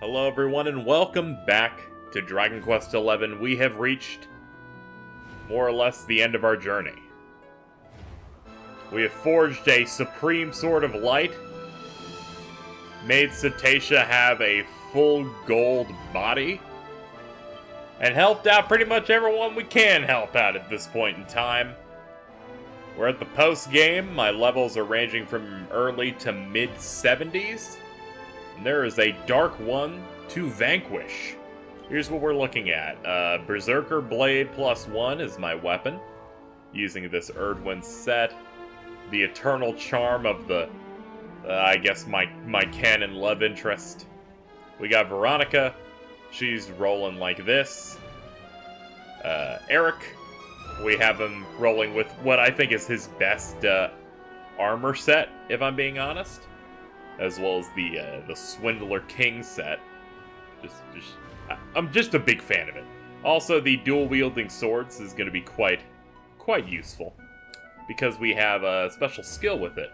Hello everyone and welcome back to Dragon Quest XI. We have reached more or less the end of our journey. We have forged a supreme sword of light, made Cetacea have a full gold body, and helped out pretty much everyone we can help out at this point in time. We're at the post-game. My levels are ranging from early to mid-70s. And there is a Dark One to Vanquish. Here's what we're looking at. Berserker Blade +1 is my weapon, using this Erdwin set. The Eternal Charm of the, I guess my canon love interest. We got Veronica. She's rolling like this. Eric, we have him rolling with what I think is his best armor set, if I'm being honest. As well as the Swindler King set. I'm just a big fan of it. Also, the dual-wielding swords is going to be quite useful, because we have a special skill with it.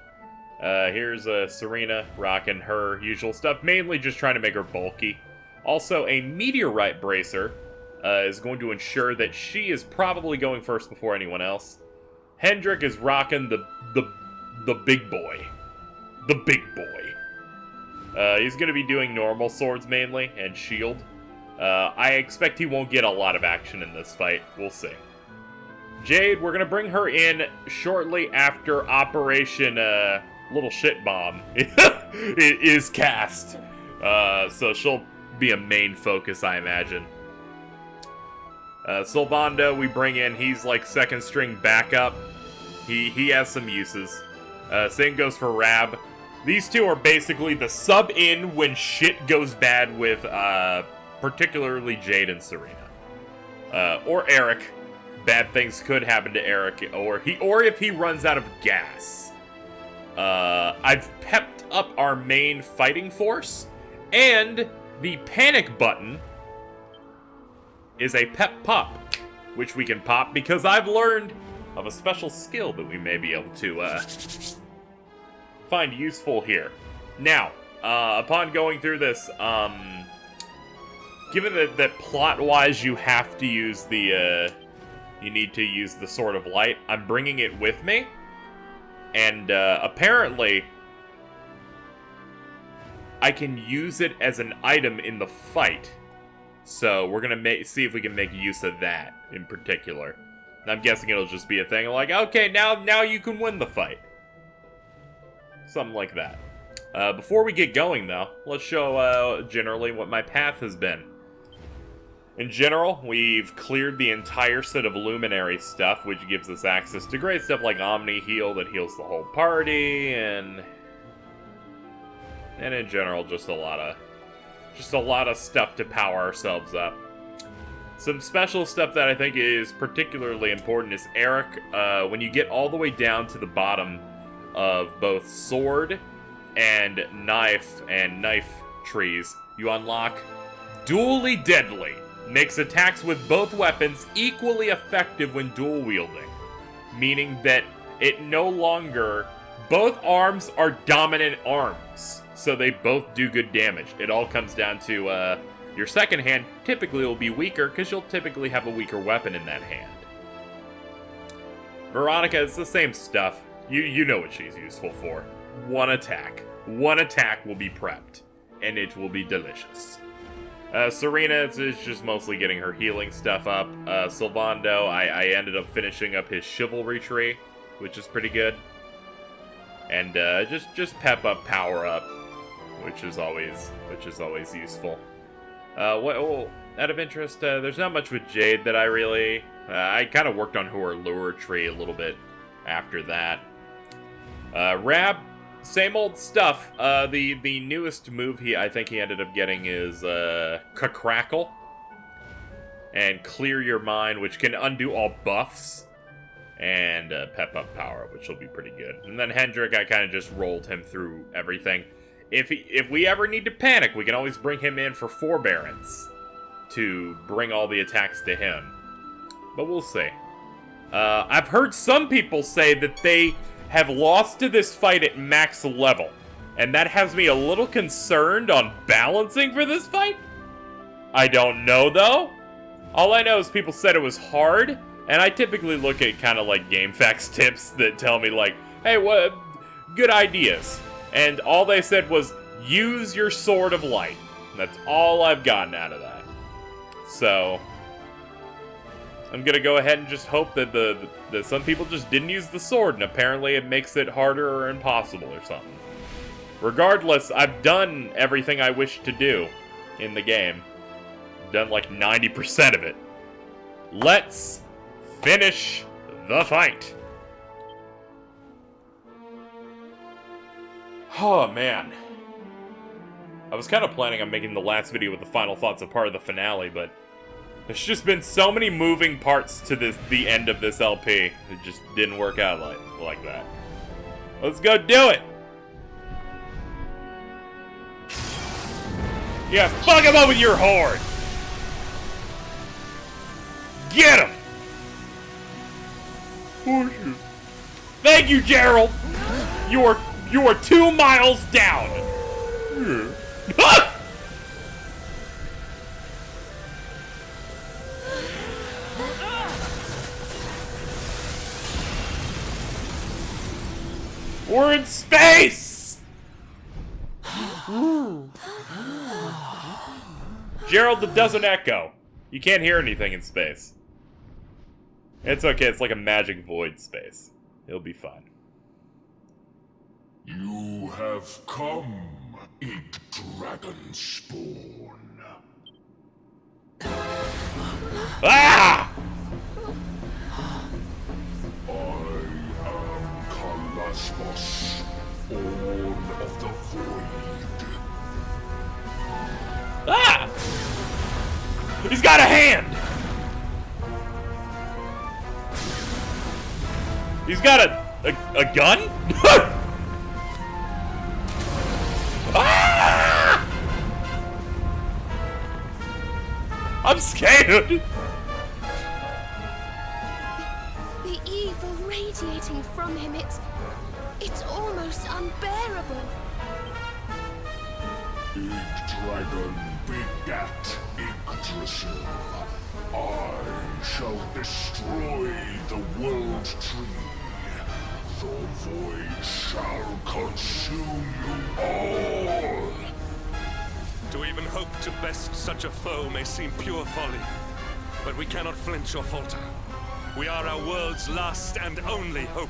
Here's Serena rocking her usual stuff, mainly just trying to make her bulky. Also, a Meteorite Bracer is going to ensure that she is probably going first before anyone else. Hendrik is rocking the big boy. The big boy. He's going to be doing normal swords mainly, and shield. I expect he won't get a lot of action in this fight. We'll see. Jade, we're going to bring her in shortly after Operation Little Shit Bomb is cast. So she'll be a main focus, I imagine. Sylvando, we bring in. He's like second string backup. He has some uses. Same goes for Rab. These two are basically the sub-in when shit goes bad with, particularly Jade and Serena. Or Eric. Bad things could happen to Eric, or if he runs out of gas. I've pepped up our main fighting force, and the panic button is a pep pop, which we can pop because I've learned of a special skill that we may be able to, find useful here. Now, upon going through this, given that plot-wise you have to use the, you need to use the Sword of Light, I'm bringing it with me, and apparently I can use it as an item in the fight. So we're gonna see if we can make use of that in particular. And I'm guessing it'll just be a thing like, okay, now you can win the fight. Something like that. Before we get going, though, let's show generally what my path has been. In general, we've cleared the entire set of Luminary stuff, which gives us access to great stuff like Omni Heal that heals the whole party, and in general, just a lot of stuff to power ourselves up. Some special stuff that I think is particularly important is Eric. When you get all the way down to the bottom of both sword and knife trees, you unlock Dually Deadly. Makes attacks with both weapons equally effective when dual wielding, meaning that it no longer, both arms are dominant arms, so they both do good damage. It all comes down to your second hand typically will be weaker because you'll typically have a weaker weapon in that hand. Veronica, it's the same stuff. You know what she's useful for. One attack. One attack will be prepped, and it will be delicious. Serena is just mostly getting her healing stuff up. Sylvando, I ended up finishing up his chivalry tree, which is pretty good. And just pep up, power up, which is always useful. Out of interest, there's not much with Jade that I really. I kind of worked on her lure tree a little bit after that. Rab, same old stuff. The newest move I think he ended up getting is Crackle and Clear Your Mind, which can undo all buffs, and Pep Up Power, which will be pretty good. And then Hendrik, I kind of just rolled him through everything. If we ever need to panic, we can always bring him in for Forbearance to bring all the attacks to him. But we'll see. I've heard some people say that they have lost to this fight at max level, and that has me a little concerned on balancing for this fight. I don't know, though. All I know is people said it was hard, and I typically look at kind of like GameFAQs tips that tell me like, hey, what good ideas. And all they said was, use your Sword of Light. That's all I've gotten out of that. So, I'm gonna go ahead and just hope that that some people just didn't use the sword, and apparently it makes it harder or impossible or something. Regardless, I've done everything I wish to do in the game. Done like 90% of it. Let's finish the fight. Oh, man. I was kind of planning on making the last video with the final thoughts a part of the finale, but there's just been so many moving parts to the end of this LP. It just didn't work out like that. Let's go do it! Yeah, fuck him up with your horde! Get him! Thank you, Gerald! You are 2 miles down! Ah! We're in space! Gerald, it doesn't echo. You can't hear anything in space. It's okay, it's like a magic void space. It'll be fine. You have come, Ink Dragon Spawn. Ah! I am Kalasmos, Born of the Void. Ah! He's got a hand! He's got a gun? Ah! I'm scared! The evil radiating from him, it's almost unbearable. Ink Dragon begat Yggdrasil. I shall destroy the World Tree. The void shall consume you all! To even hope to best such a foe may seem pure folly, but we cannot flinch or falter. We are our world's last and only hope.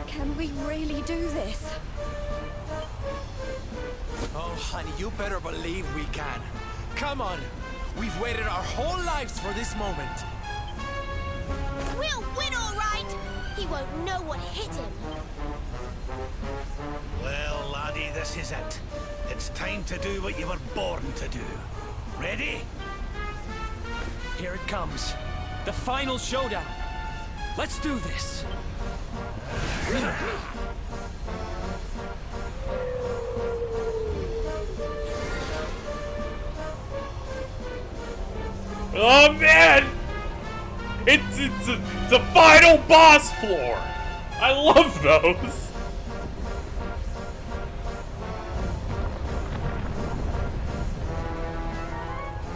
Can we really do this? Oh, honey, you better believe we can. Come on. We've waited our whole lives for this moment. We'll win, all right! He won't know what hit him. Well, laddie, this is it. It's time to do what you were born to do. Ready? Here it comes. The final showdown. Let's do this. Oh man! It's a final boss floor! I love those!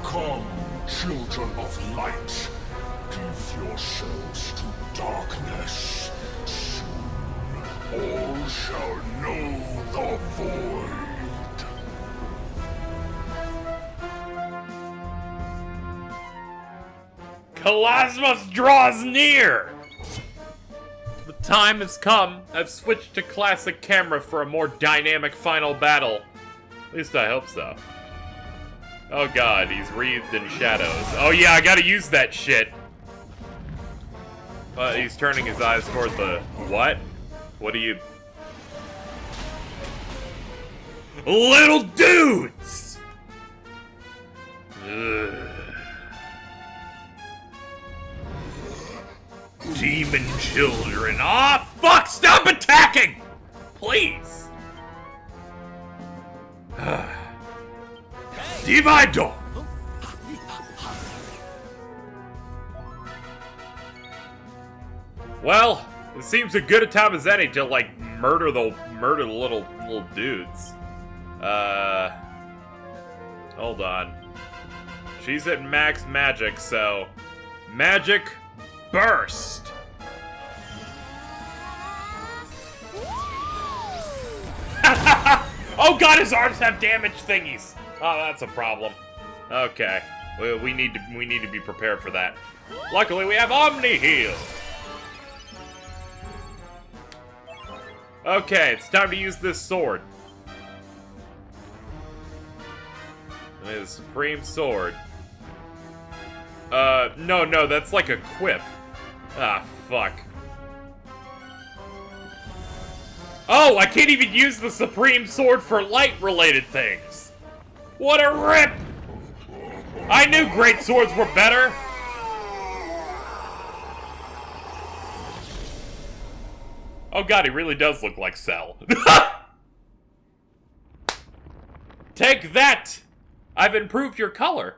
Come, children of light. Give yourselves to darkness. Soon, all shall know the void. Kalasmos draws near! The time has come. I've switched to classic camera for a more dynamic final battle. At least I hope so. Oh god, he's wreathed in shadows. Oh yeah, I gotta use that shit! He's turning his eyes toward the... What? What do you... Little dudes! Ugh. Demon children. Ah, fuck! Stop attacking! Please! Divido! Well, it seems a good a time as any to, like, murder the little dudes. Hold on. She's at max magic, so magic burst. Oh god, his arms have damage thingies. Oh, that's a problem. Okay, we need to be prepared for that. Luckily, we have Omni Heal. Okay, it's time to use this sword. The Supreme Sword. No, that's like a quip. Ah, fuck. Oh, I can't even use the Supreme Sword for light-related things. What a rip! I knew great swords were better. Oh god, he really does look like Cell. Take that! I've improved your color.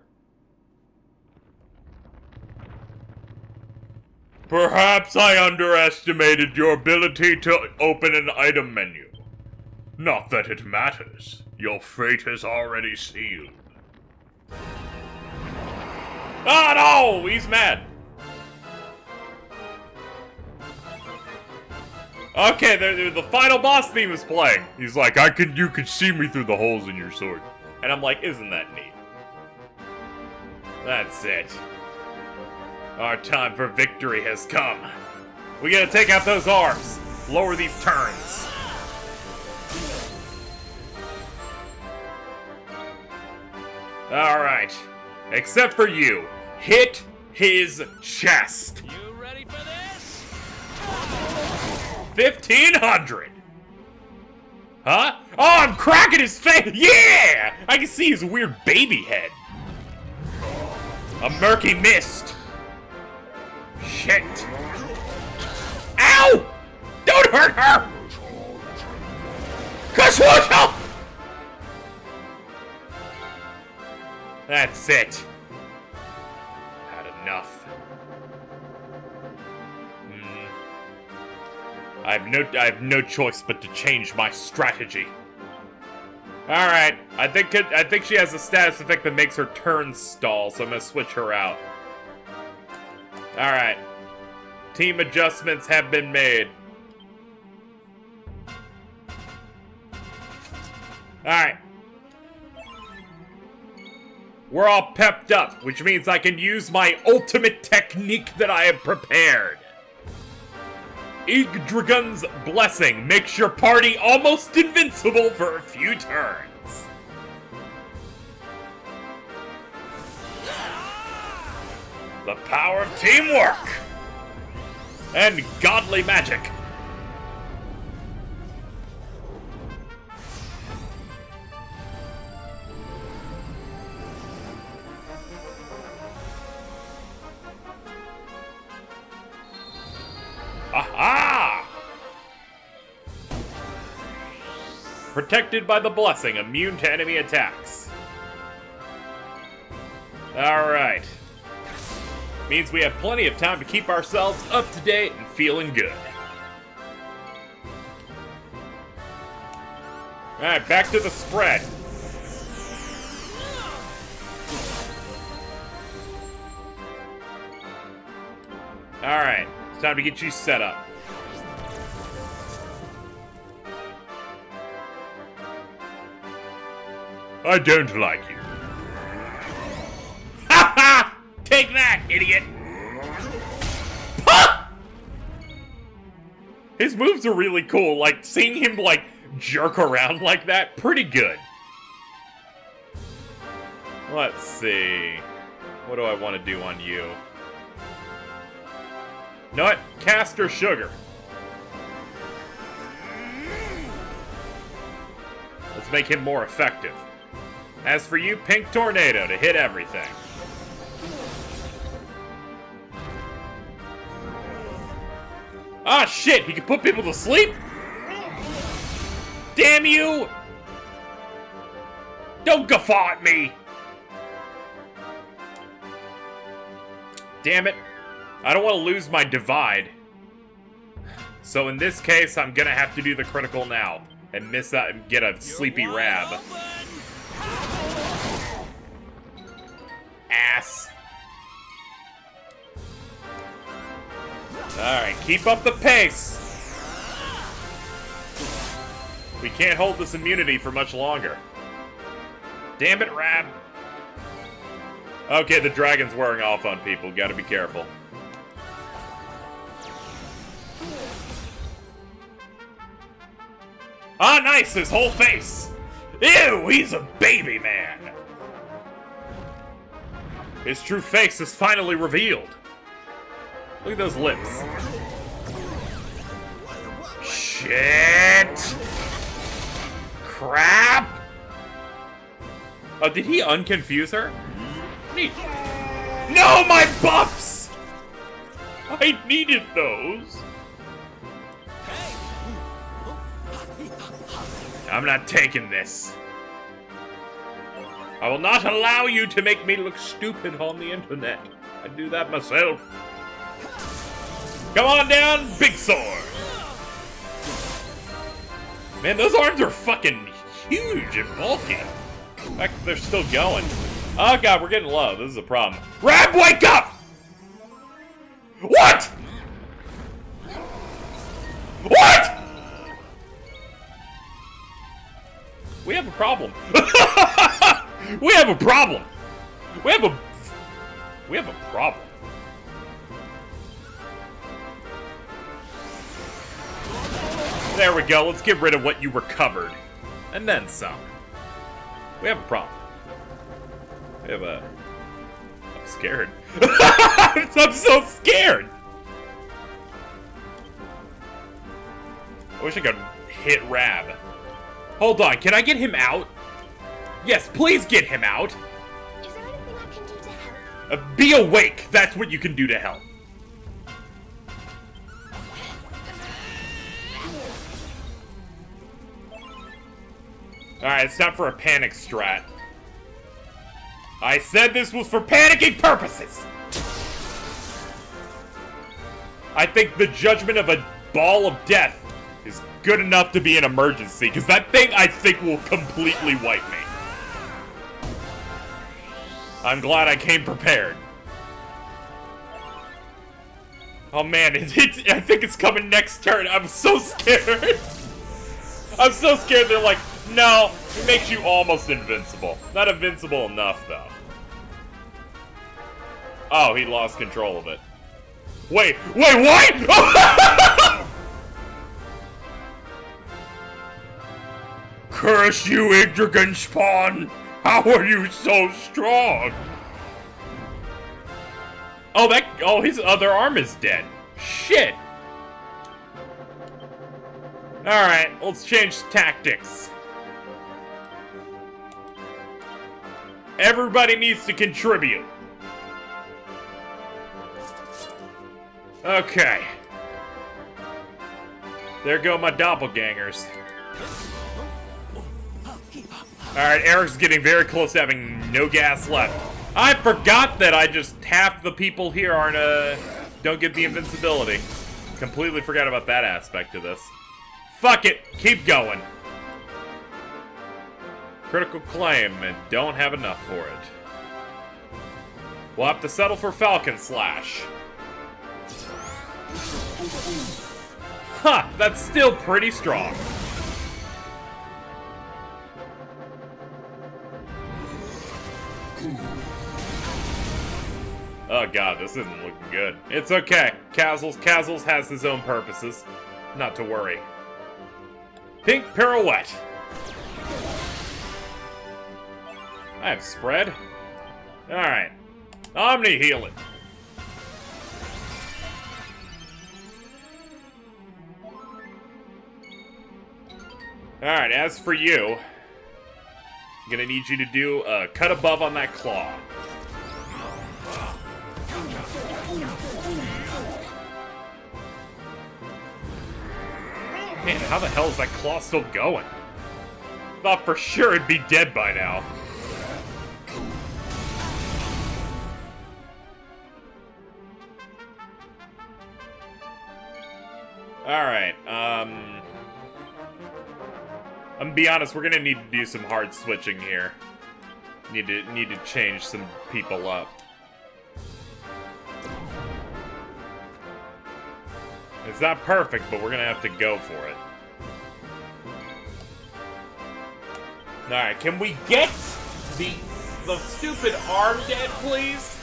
Perhaps I underestimated your ability to open an item menu. Not that it matters. Your fate is already sealed. Oh no! He's mad. Okay, the final boss theme is playing. He's like, you can see me through the holes in your sword. And I'm like, isn't that neat? That's it. Our time for victory has come. We gotta take out those arms. Lower these turns. Alright. Except for you. Hit his chest. You ready for this? 1,500! Huh? Oh, I'm cracking his face! Yeah! I can see his weird baby head. A murky mist. Shit. Ow! Don't hurt her! Kaswasha! That's it. Had enough. I have no choice but to change my strategy. All right, I think she has a status effect that makes her turn stall, so I'm gonna switch her out. All right, team adjustments have been made. All right, we're all pepped up, which means I can use my ultimate technique that I have prepared. Yggdragun's Blessing makes your party almost invincible for a few turns. The power of teamwork and godly magic. Aha! Protected by the blessing, immune to enemy attacks. Alright. Means we have plenty of time to keep ourselves up to date and feeling good. Alright, back to the spread. Alright. Time to get you set up. I don't like you. Ha ha! Take that, idiot! Ha! His moves are really cool. Like, seeing him, like, jerk around like that, pretty good. Let's see. What do I want to do on you? Know what? Caster Sugar. Let's make him more effective. As for you, Pink Tornado to hit everything. Ah, shit! He can put people to sleep? Damn you! Don't guffaw at me! Damn it. I don't want to lose my divide. So in this case, I'm gonna have to do the critical now and miss out and get a sleepy Rab. Ass. Alright, keep up the pace. We can't hold this immunity for much longer. Damn it, Rab. Okay, the dragon's wearing off on people. Gotta be careful. Ah, nice! His whole face! Ew, he's a baby man! His true face is finally revealed. Look at those lips. Shit! Crap! Oh, did he unconfuse her? No, my buffs! I needed those. I'm not taking this. I will not allow you to make me look stupid on the internet. I do that myself. Come on down, big sword. Man, those arms are fucking huge and bulky. In fact, they're still going. Oh god, we're getting low. This is a problem. Rab, wake up! What? What? We have a problem. We have a problem. We have a problem. There we go. Let's get rid of what you recovered. And then some. We have a problem. We have a... I'm scared. I'm so scared! I wish I could hit Rab. Hold on, can I get him out? Yes, please get him out! Is there anything I can do to help? Be awake! That's what you can do to help. Alright, it's time for a panic strat. I said this was for panicking purposes! I think the judgment of a ball of death is good enough to be an emergency, because that thing, I think, will completely wipe me. I'm glad I came prepared. Oh man, I think it's coming next turn. I'm so scared. I'm so scared they're like, no, it makes you almost invincible. Not invincible enough, though. Oh, he lost control of it. Wait, what? Curse you, Yggdragon spawn! How are you so strong? Oh, his other arm is dead. Shit. Alright, let's change tactics. Everybody needs to contribute. Okay. There go my doppelgangers. Alright, Eric's getting very close to having no gas left. I forgot that half the people here don't get the invincibility. Completely forgot about that aspect of this. Fuck it, keep going. Critical claim, and don't have enough for it. We'll have to settle for Falcon Slash. Huh, that's still pretty strong. Oh god, this isn't looking good. It's okay. Kazzles has his own purposes. Not to worry. Pink Pirouette. I have spread. Alright. Omni healing. Alright, as for you, I'm gonna need you to do a cut above on that claw. Man, how the hell is that claw still going? Thought for sure it'd be dead by now. Alright, I'm gonna be honest, we're gonna need to do some hard switching here. Need to change some people up. It's not perfect, but we're gonna have to go for it. Alright, can we get the stupid arm dead, please?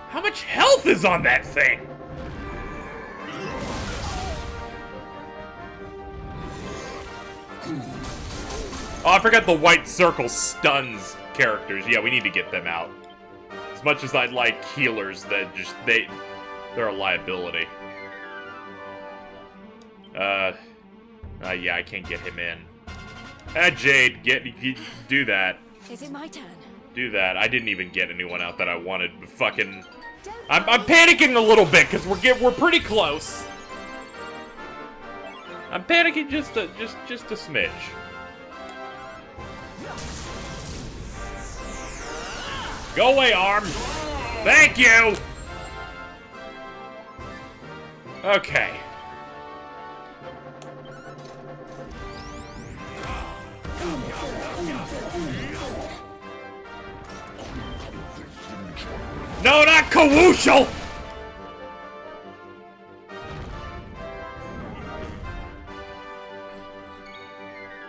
How much health is on that thing? Oh, I forgot the white circle stuns characters. Yeah, we need to get them out. As much as I'd like healers, that just they're a liability. Yeah, I can't get him in. Jade, do that. Is it my turn? Do that. I didn't even get anyone out that I wanted. Fucking, I'm panicking a little bit because we're pretty close. I'm panicking just a smidge. Go away, arm. Thank you. Okay. No, not Kawooshal!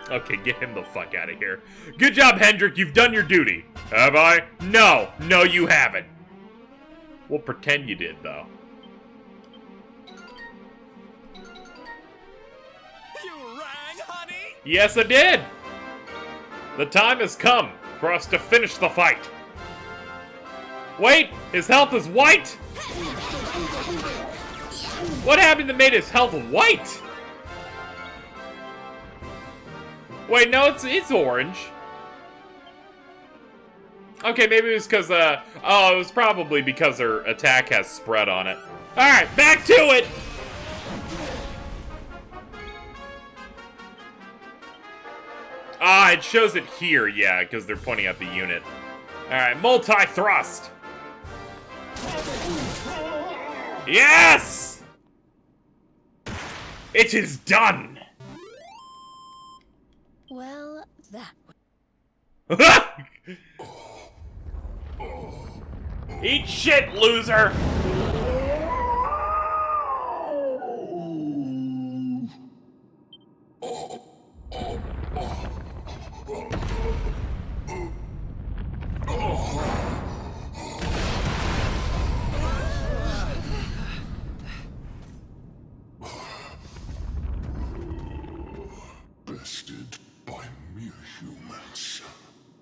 Okay, get him the fuck out of here. Good job, Hendrik. You've done your duty. Have I? No. No, you haven't. We'll pretend you did, though. You rang, honey? Yes, I did. The time has come for us to finish the fight. Wait, his health is white? What happened that made his health white? Wait, no, it's orange. Okay, maybe it was because, oh, it was probably because her attack has spread on it. Alright, back to it! Ah, it shows it here, yeah, because they're pointing at the unit. Alright, multi-thrust! Yes! It is done! Well, that... Eat shit, loser! Bested by mere humans.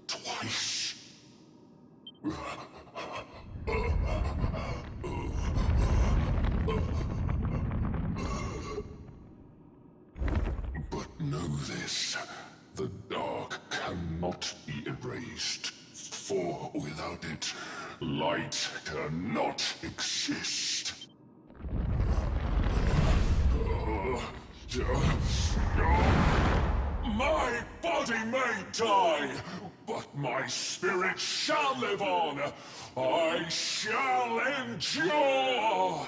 Twice. But know this, the dark cannot be erased, for without it, light cannot exist. My body may die, but my spirit shall live on. I shall endure.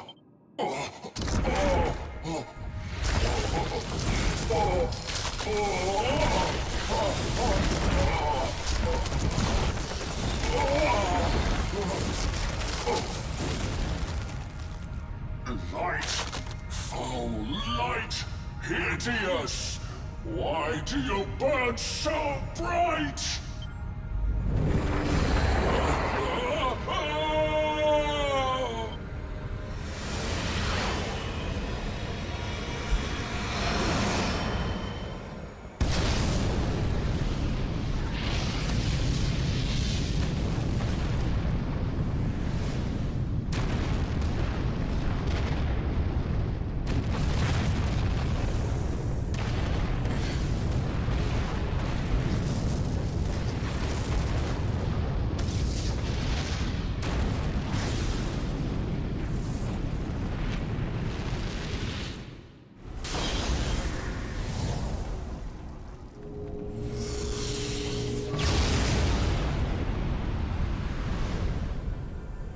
Light, foul light, hideous. Why do you burn so bright?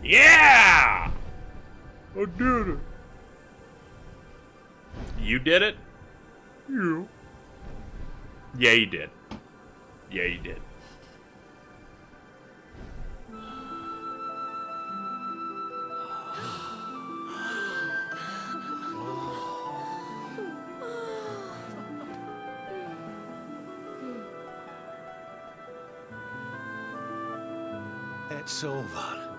Yeah! I did it. You did it? Yeah. Yeah, you did. Yeah, you did. It's over.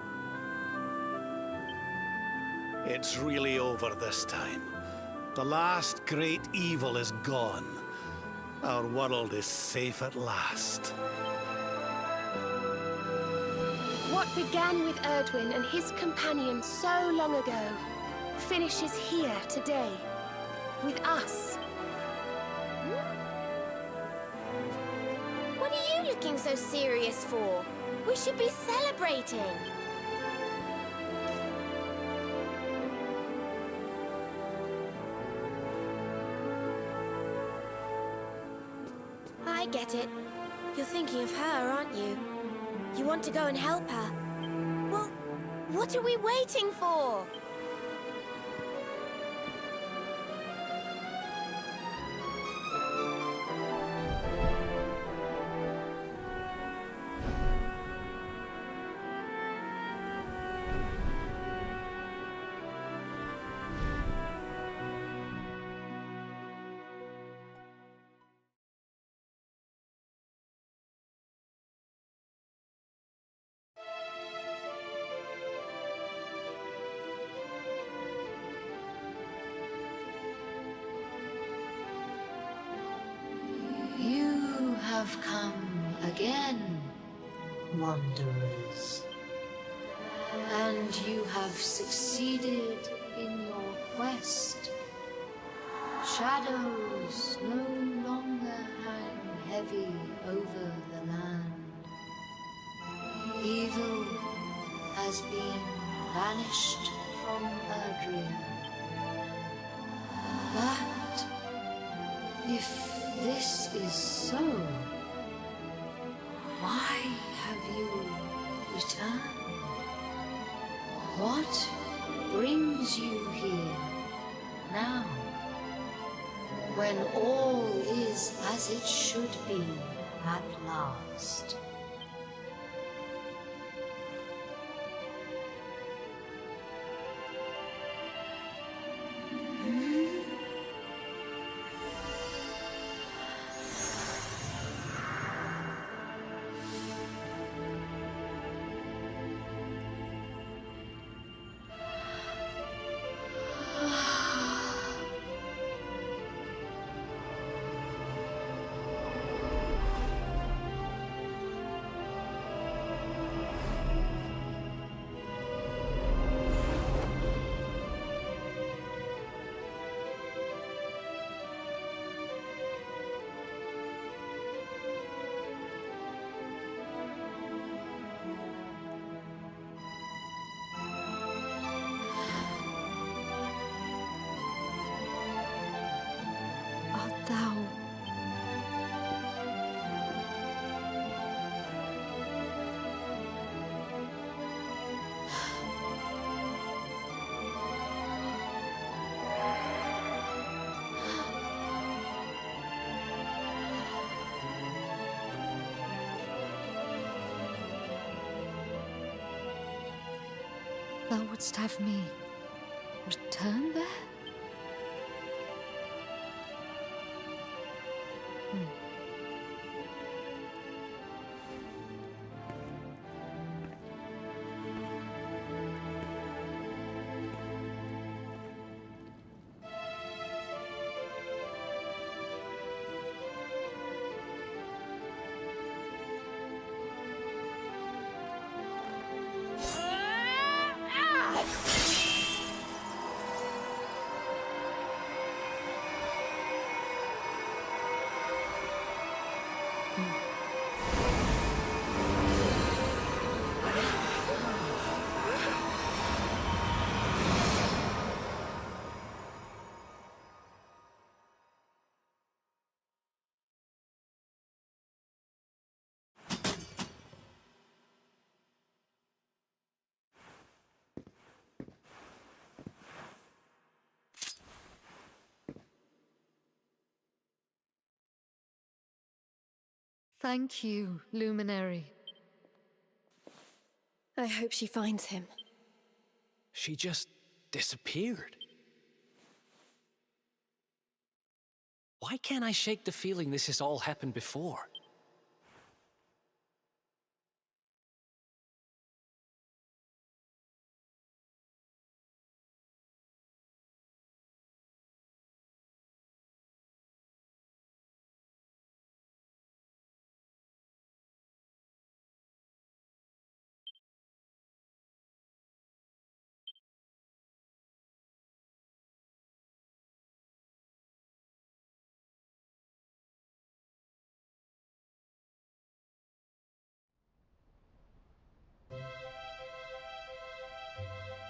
It's really over this time. The last great evil is gone. Our world is safe at last. What began with Erdwin and his companions so long ago finishes here today, with us. What are you looking so serious for? We should be celebrating. I get it. You're thinking of her, aren't you? You want to go and help her. Well, what are we waiting for? You have come again, wanderers. And you have succeeded in your quest. Shadows no longer hang heavy over the land. Evil has been banished from Erdrea. But if this is so, why have you returned? What brings you here now, when all is as it should be at last? Art thou? Thou wouldst have me return there? Thank you, Luminary. I hope she finds him. She just disappeared. Why can't I shake the feeling this has all happened before?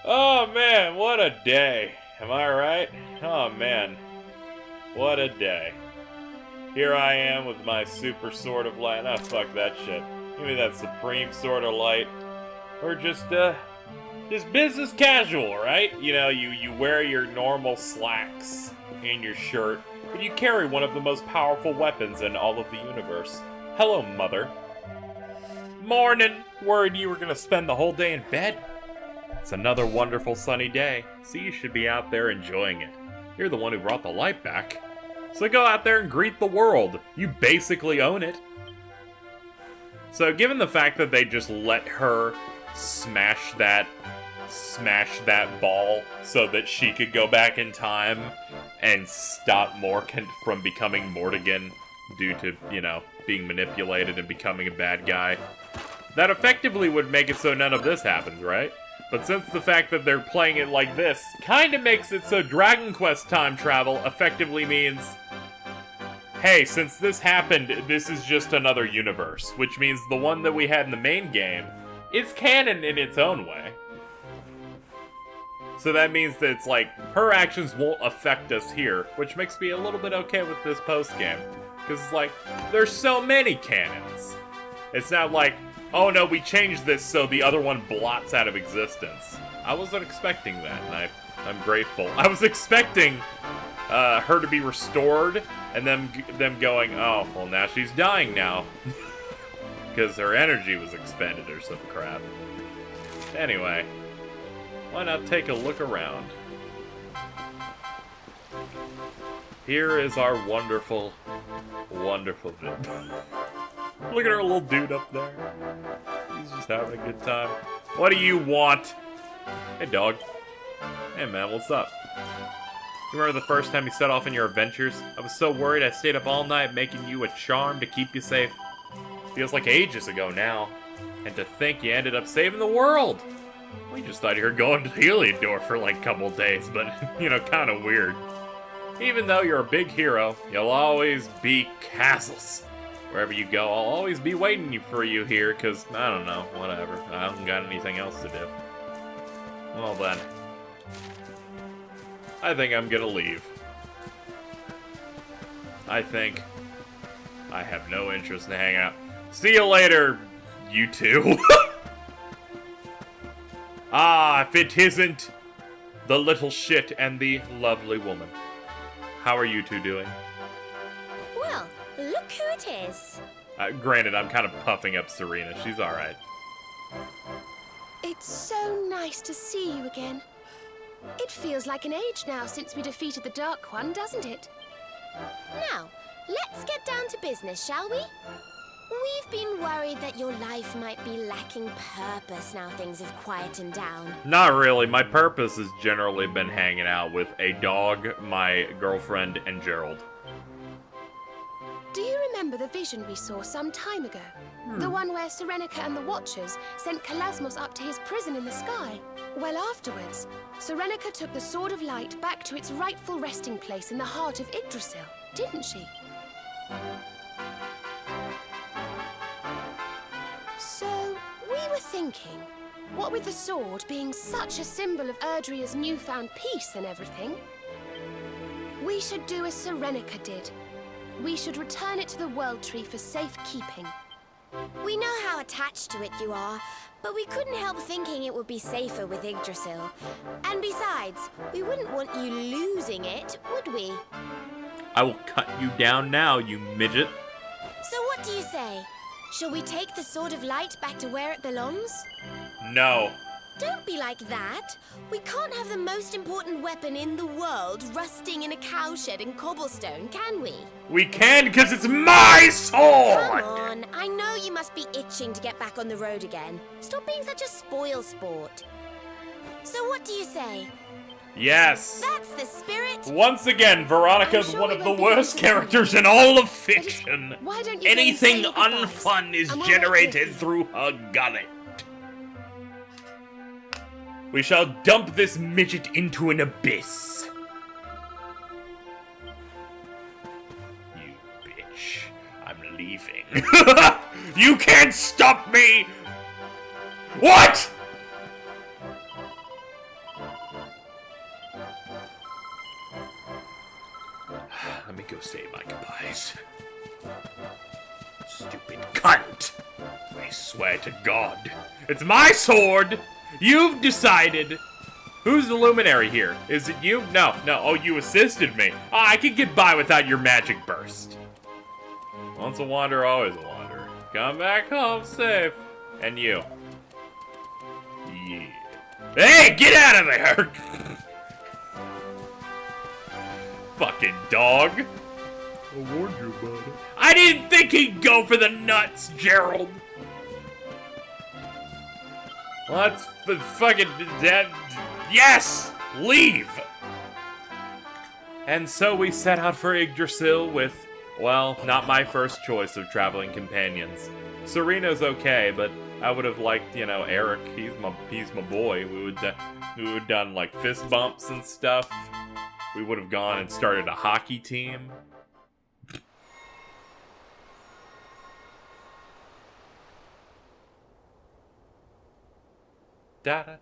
Oh man, what a day. Am I right? Oh man, what a day. Here I am with my super sword of light. Ah, fuck that shit. Give me that supreme sword of light. Or just business casual, right? You know, you wear your normal slacks in your shirt, but you carry one of the most powerful weapons in all of the universe. Hello, mother. Morning. Worried you were gonna spend the whole day in bed? It's another wonderful sunny day, so you should be out there enjoying it. You're the one who brought the light back. So go out there and greet the world. You basically own it. So given the fact that they just let her smash that ball so that she could go back in time and stop Morkant from becoming Mortigan due to, you know, being manipulated and becoming a bad guy, that effectively would make it so none of this happens, right? But since the fact that they're playing it like this kinda makes it so Dragon Quest time travel effectively means, hey, since this happened, this is just another universe, which means the one that we had in the main game is canon in its own way. So that means that it's like, her actions won't affect us here, which makes me a little bit okay with this post-game. Because it's like, there's so many canons. It's not like, oh no, we changed this so the other one blots out of existence. I wasn't expecting that, and I'm grateful. I was expecting her to be restored, and them going, oh, well now she's dying now. Because her energy was expended or some crap. Anyway, why not take a look around? Here is our wonderful, wonderful video. Look at our little dude up there. He's just having a good time. What do you want? Hey, dog. Hey, man, what's up? You remember the first time you set off on your adventures? I was so worried I stayed up all night making you a charm to keep you safe. Feels like ages ago now. And to think you ended up saving the world! We just thought you were going to Heliodor for like a couple days, but, you know, kind of weird. Even though you're a big hero, you'll always be castles. Wherever you go, I'll always be waiting for you here, because, I don't know, whatever. I haven't got anything else to do. Well then. I think I'm gonna leave. I think I have no interest in hanging out. See you later, you two. Ah, if it isn't the little shit and the lovely woman. How are you two doing? Well, look who it is. Granted, I'm kind of puffing up Serena. She's alright. It's so nice to see you again. It feels like an age now since we defeated the Dark One, doesn't it? Now, let's get down to business, shall we? We've been worried that your life might be lacking purpose now things have quietened down. Not really. My purpose has generally been hanging out with a dog, my girlfriend, and Gerald. Do you remember the vision we saw some time ago? The one where Serenica and the Watchers sent Kalasmos up to his prison in the sky? Well, afterwards, Serenica took the Sword of Light back to its rightful resting place in the heart of Yggdrasil, didn't she? So, we were thinking, what with the sword being such a symbol of Erdria's newfound peace and everything, we should do as Serenica did. We should return it to the World Tree for safekeeping. We know how attached to it you are, but we couldn't help thinking it would be safer with Yggdrasil. And besides, we wouldn't want you losing it, would we? I will cut you down now, you midget. So what do you say? Shall we take the Sword of Light back to where it belongs? No. Don't be like that. We can't have the most important weapon in the world rusting in a cowshed in cobblestone, can we? We can because it's my sword! Come on, I know you must be itching to get back on the road again. Stop being such a spoil sport. So what do you say? Yes. That's the spirit. Once again, Veronica's one of the worst characters in all of fiction. Why don't you Anything go and say your unfun is And we'll generated wait with through her gullet. We shall dump this midget into an abyss. You bitch. I'm leaving. You can't stop me! What?! Let me go say my goodbyes. Stupid cunt! I swear to God. It's my sword! You've decided! Who's the luminary here? Is it you? No. Oh, you assisted me. I could get by without your magic burst. Once a wanderer, always a wanderer. Come back home safe. And you. Yeah. Hey, get out of there! Fucking dog. I warned you about it. I didn't think he'd go for the nuts, Gerald. Let's fucking that. Yes, leave. And so we set out for Yggdrasil with, well, not my first choice of traveling companions. Serena's okay, but I would have liked, you know, Eric. He's my boy. We would have done like fist bumps and stuff. We would have gone and started a hockey team. Da da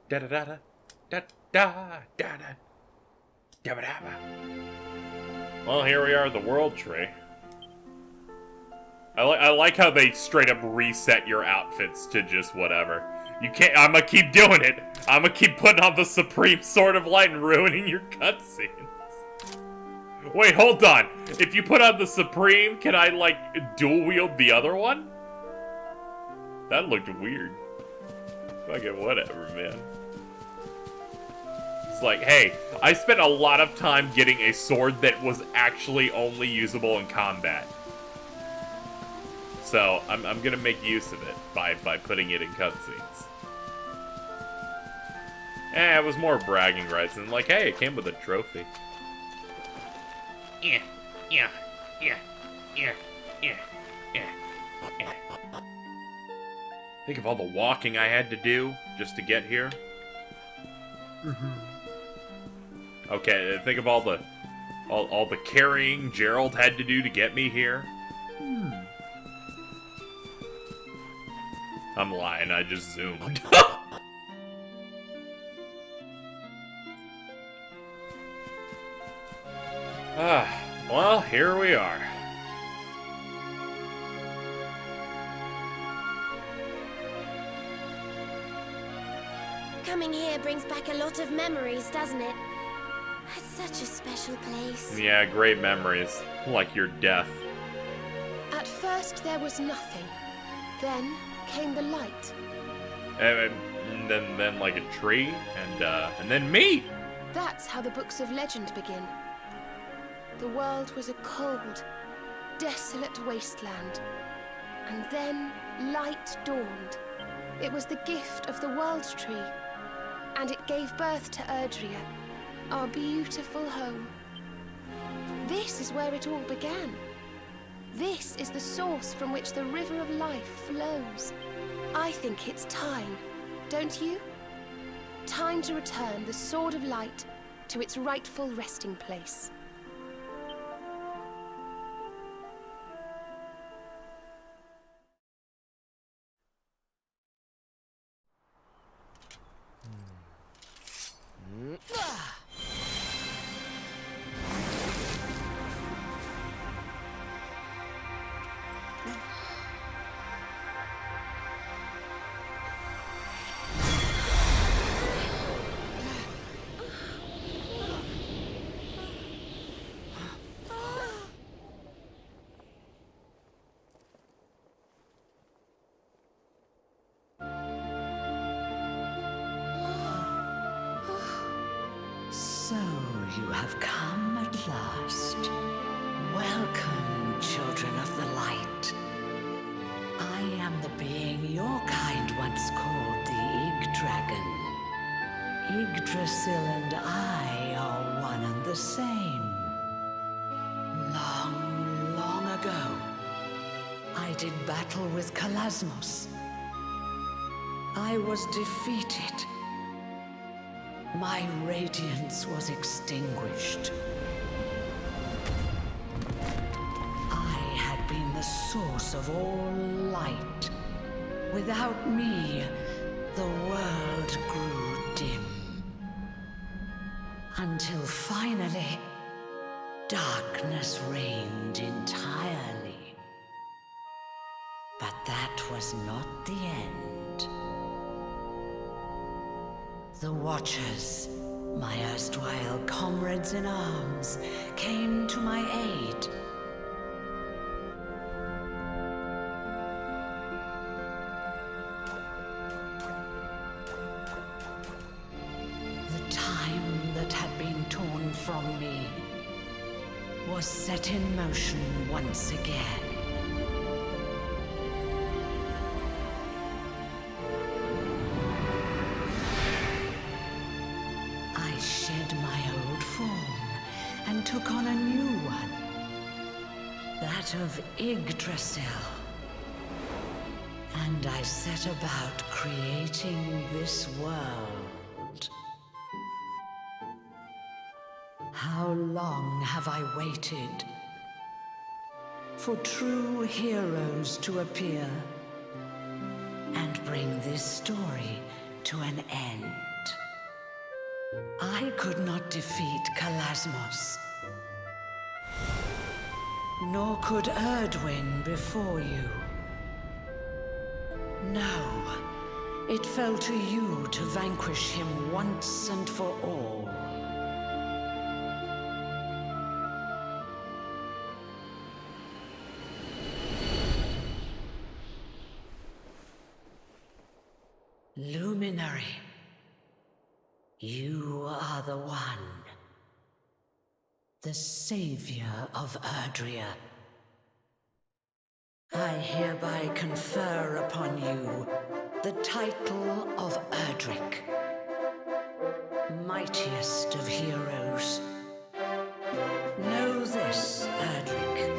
da da da da da da da da. Well, here we are at the World Tree. I like how they straight up reset your outfits to just whatever. You can't. I'ma keep doing it. I'ma keep putting on the Supreme Sword of Light and ruining your cutscenes. Wait, hold on. If you put on the Supreme, can I like dual wield the other one? That looked weird. Fucking whatever, man. It's like, hey, I spent a lot of time getting a sword that was actually only usable in combat. So, I'm gonna make use of it by putting it in cutscenes. It was more bragging rights than like, hey, it came with a trophy. Yeah. Think of all the walking I had to do just to get here. Okay, think of all the carrying Gerald had to do to get me here. I'm lying, I just zoomed. Well, here we are. Coming here brings back a lot of memories, doesn't it? It's such a special place. Yeah, great memories. Like your death. At first there was nothing. Then came the light. And then like a tree, and then me. That's how the books of legend begin. The world was a cold, desolate wasteland. And then light dawned. It was the gift of the World Tree. And it gave birth to Erdrea, our beautiful home. This is where it all began. This is the source from which the river of life flows. I think it's time, don't you? Time to return the Sword of Light to its rightful resting place. So you have come at last. Welcome, children of the light. I am the being your kind once called the Ig-Dragon. Yggdrasil and I are one and the same. Long, long ago, I did battle with Kalasmos. I was defeated. My radiance was extinguished. I had been the source of all light. Without me, the world grew dim. Until finally, darkness reigned entirely. But that was not the end. The Watchers, my erstwhile comrades in arms, came to my aid. The time that had been torn from me was set in motion once again. I shed my old form and took on a new one, that of Yggdrasil. And I set about creating this world. How long have I waited for true heroes to appear and bring this story to an end? I could not defeat Kalasmos, nor could Erdwin before you. No, it fell to you to vanquish him once and for all. Luminary, you are the one, the savior of Erdrea. I hereby confer upon you the title of Erdrick, mightiest of heroes. Know this, Erdrick.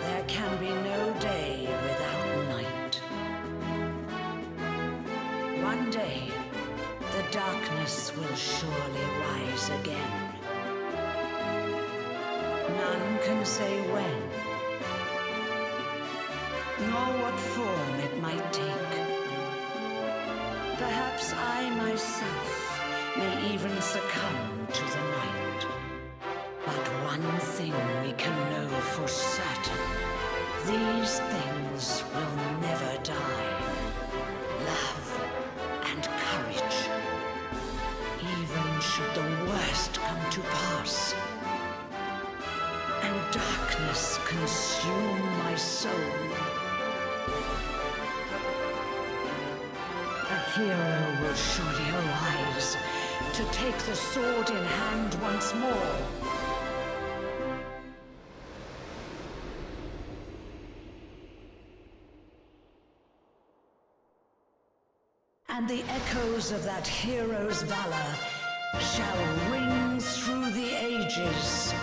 There can be no day without night. One day, the darkness will surely rise again. None can say when, nor what form it might take. Perhaps I myself may even succumb to the night. But one thing we can know for certain: these things will never die. Love and courage. Even should the worst come to pass, and darkness consume my soul, a hero will surely arise to take the sword in hand once more. And the echoes of that hero's valor shall ring through the ages.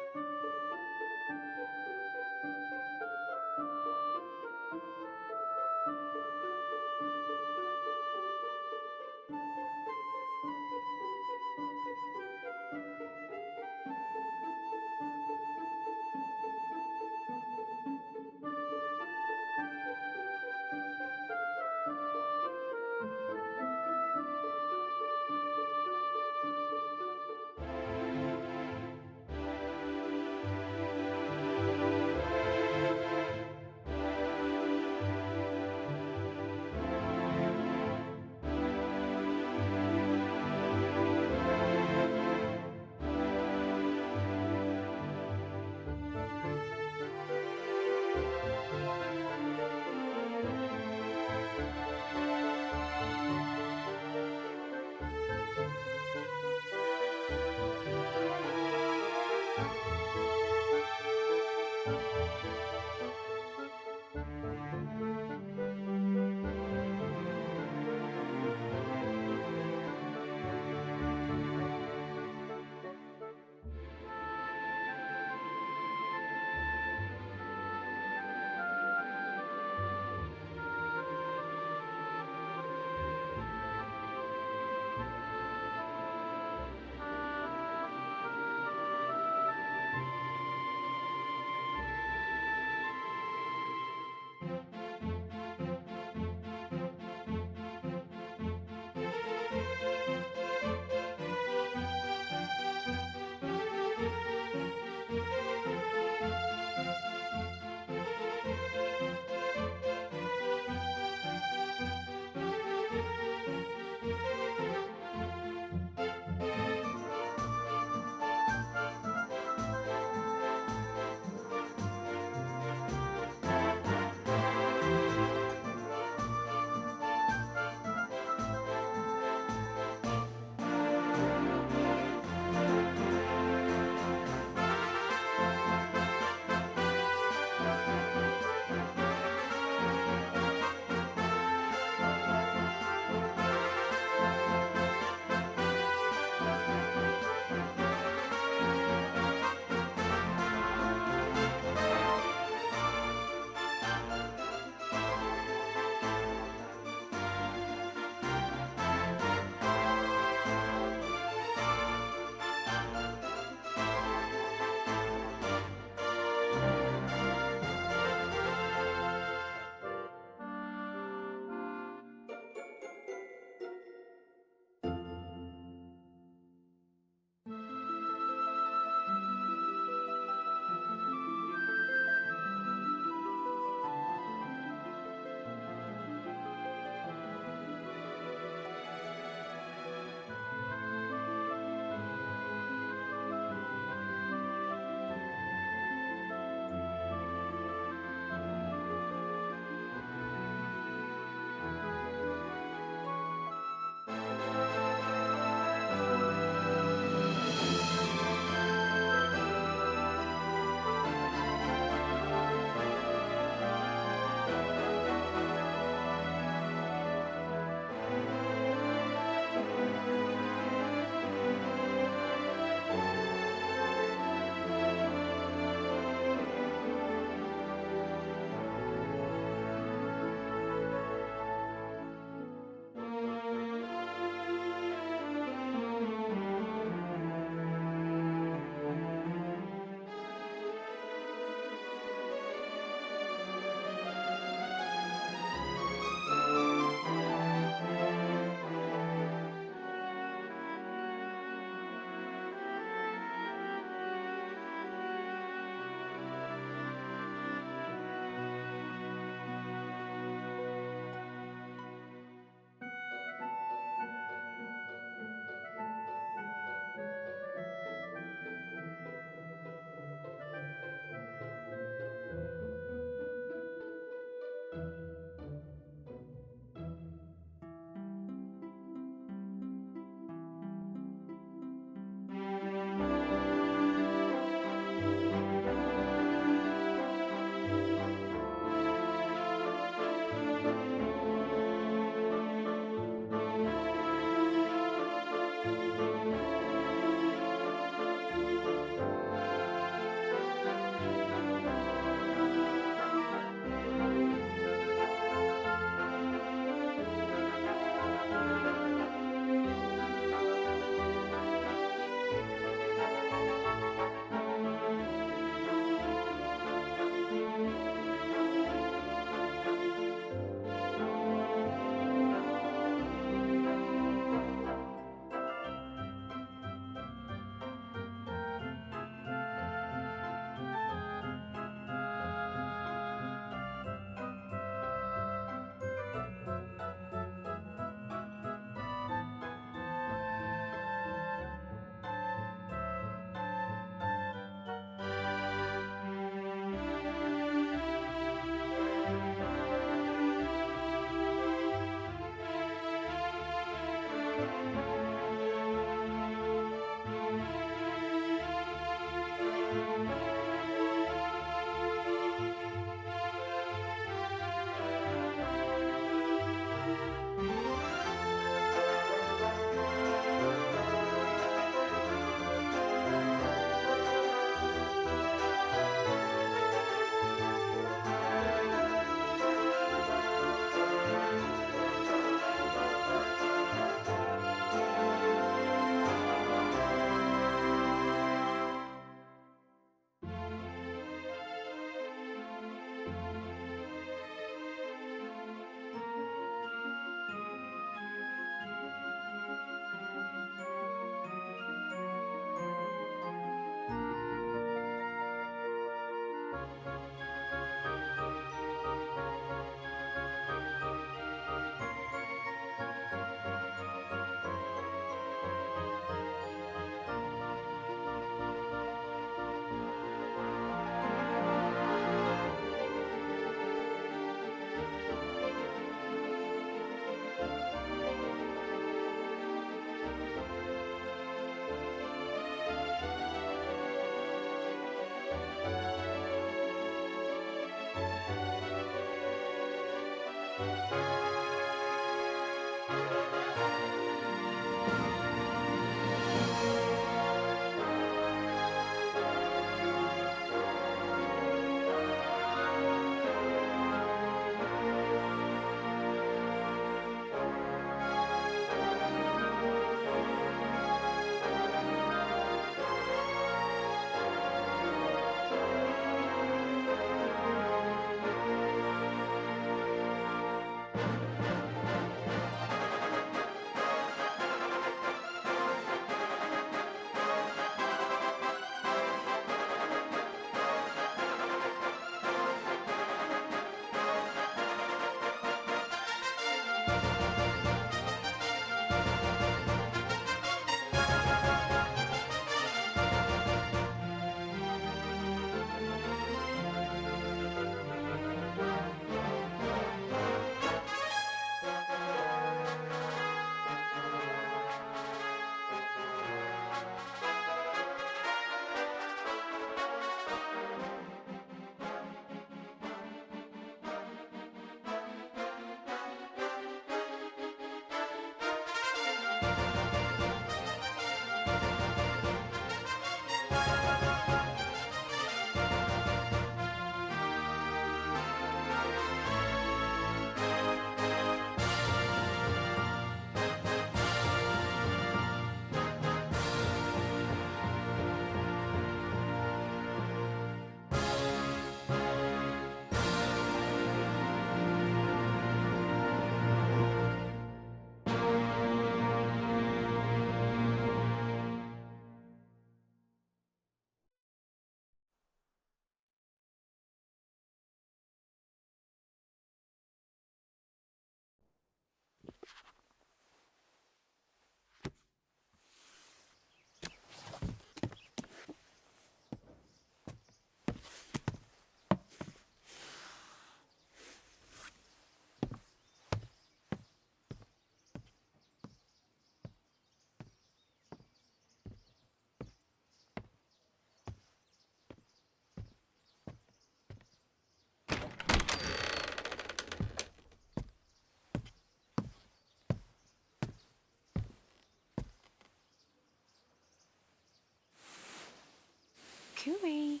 cooey.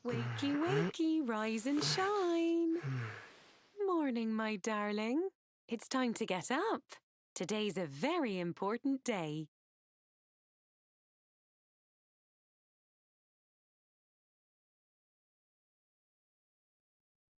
Wakey, wakey, rise and shine. Morning, my darling. It's time to get up. Today's a very important day.